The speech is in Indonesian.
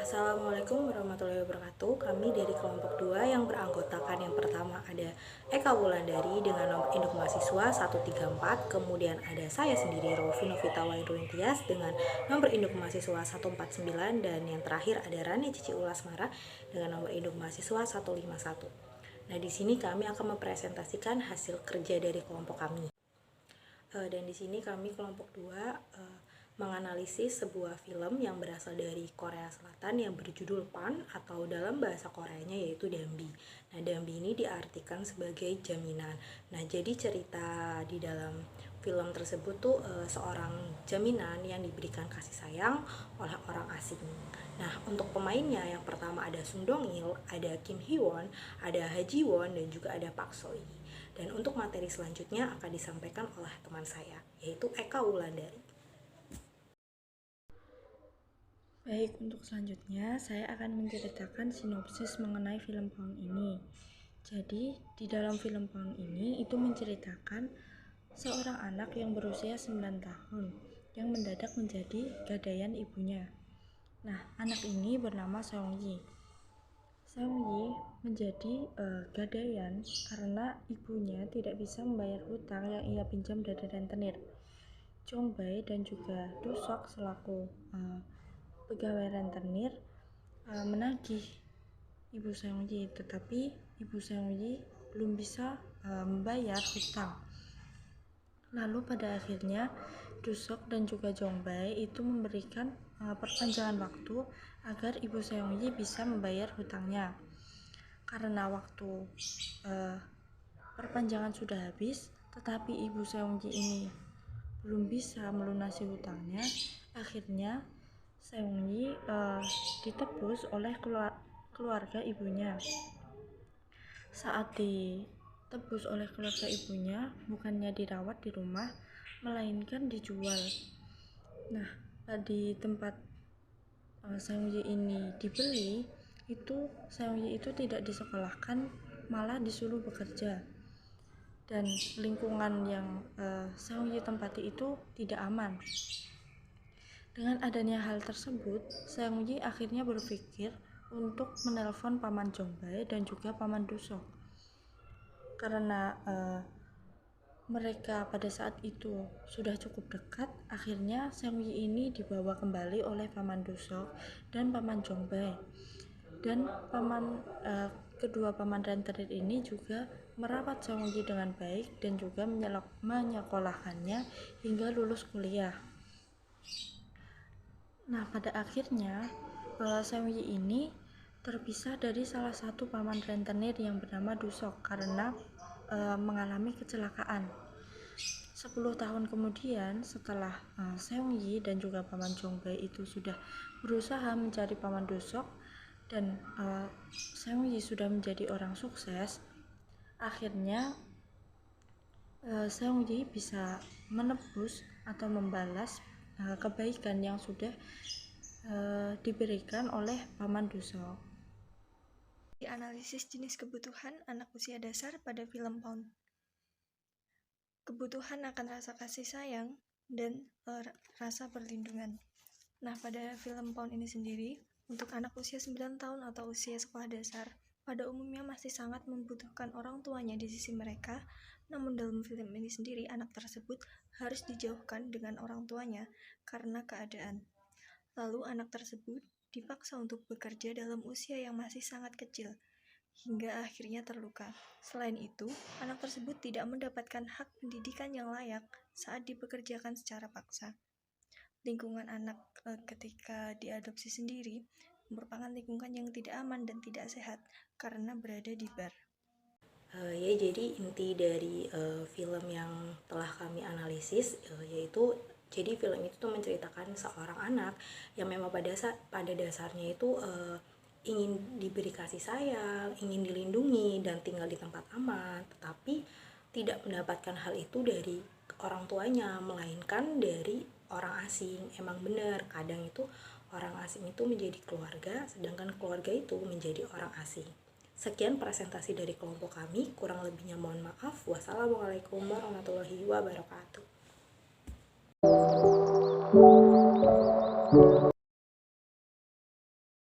Assalamualaikum warahmatullahi wabarakatuh. Kami dari kelompok 2 yang beranggotakan yang pertama ada Eka Wulandari dengan nomor induk mahasiswa 134, kemudian ada saya sendiri Rofi Novita Wairulin Tias dengan nomor induk mahasiswa 149, dan yang terakhir ada Rani Cici Ulasmara dengan nomor induk mahasiswa 151. Nah, di sini kami akan mempresentasikan hasil kerja dari kelompok kami. Dan di sini kami kelompok 2 menganalisis sebuah film yang berasal dari Korea Selatan yang berjudul Pan, atau dalam bahasa Koreanya yaitu Dambi. Nah, Dambi ini diartikan sebagai jaminan. Nah, jadi cerita di dalam film tersebut tuh seorang jaminan yang diberikan kasih sayang oleh orang asing. Nah, untuk pemainnya yang pertama ada Sung Dong Il, ada Kim Hee Won, ada Ha Ji Won, dan juga ada Park So Hee. Dan untuk materi selanjutnya akan disampaikan oleh teman saya, yaitu Eka Wulandari. Baik, untuk selanjutnya saya akan menceritakan sinopsis mengenai film Pound ini. Jadi, di dalam film Pound ini itu menceritakan seorang anak yang berusia 9 tahun yang mendadak menjadi gadaian ibunya. Nah, anak ini bernama Seong Yi. Seong Yi menjadi gadaian karena ibunya tidak bisa membayar hutang yang ia pinjam dari rentenir. Jong Bae dan juga Do Sok selaku pegawai rentenir menagih Ibu Seong Yi, tetapi Ibu Seong Yi belum bisa membayar hutang. Lalu pada akhirnya Do Sok dan juga Jong Bae itu memberikan perpanjangan waktu agar Ibu Seong Yi bisa membayar hutangnya. Karena waktu perpanjangan sudah habis, tetapi Ibu Seong Yi ini belum bisa melunasi hutangnya, akhirnya Seong Yi ditebus oleh keluarga ibunya. Saat ditebus oleh keluarga ibunya, bukannya dirawat di rumah, melainkan dijual. Nah, di tempat Seong Yi ini dibeli, itu Seong Yi itu tidak disekolahkan, malah disuruh bekerja. Dan lingkungan yang Seong Yi tempati itu tidak aman. Dengan adanya hal tersebut, Seong Yi akhirnya berpikir untuk menelpon paman Jong Bae dan juga paman Do Sok. Karena mereka pada saat itu sudah cukup dekat, akhirnya Seong Yi ini dibawa kembali oleh paman Do Sok dan paman Jong Bae. Dan kedua paman rentenir ini juga merawat Seong Yi dengan baik dan juga menyekolahkannya hingga lulus kuliah. Nah, pada akhirnya Seong Yi ini terpisah dari salah satu paman rentenir yang bernama Do Sok karena mengalami kecelakaan. 10 tahun kemudian, setelah Seong Yi dan juga paman Jong Bae itu sudah berusaha mencari paman Do Sok dan Seong Yi sudah menjadi orang sukses, akhirnya Seong Yi bisa menebus atau membalas kebaikan yang sudah diberikan oleh paman Do Sok. Analisis jenis kebutuhan anak usia dasar pada film Pound. Kebutuhan akan rasa kasih sayang dan rasa perlindungan. Nah, pada film Pound ini sendiri, untuk anak usia 9 tahun atau usia sekolah dasar, pada umumnya masih sangat membutuhkan orang tuanya di sisi mereka. Namun dalam film ini sendiri, anak tersebut harus dijauhkan dengan orang tuanya karena keadaan. Lalu anak tersebut dipaksa untuk bekerja dalam usia yang masih sangat kecil, hingga akhirnya terluka. Selain itu, anak tersebut tidak mendapatkan hak pendidikan yang layak saat dipekerjakan secara paksa. Lingkungan anak ketika diadopsi sendiri merupakan lingkungan yang tidak aman dan tidak sehat karena berada di bar. Ya, jadi inti dari film yang telah kami analisis yaitu, jadi film itu tuh menceritakan seorang anak yang memang pada dasarnya itu ingin diberi kasih sayang, ingin dilindungi dan tinggal di tempat aman, tetapi tidak mendapatkan hal itu dari orang tuanya, melainkan dari orang asing. Emang benar, kadang itu orang asing itu menjadi keluarga, sedangkan keluarga itu menjadi orang asing. Sekian presentasi dari kelompok kami, kurang lebihnya mohon maaf. Wassalamualaikum warahmatullahi wabarakatuh.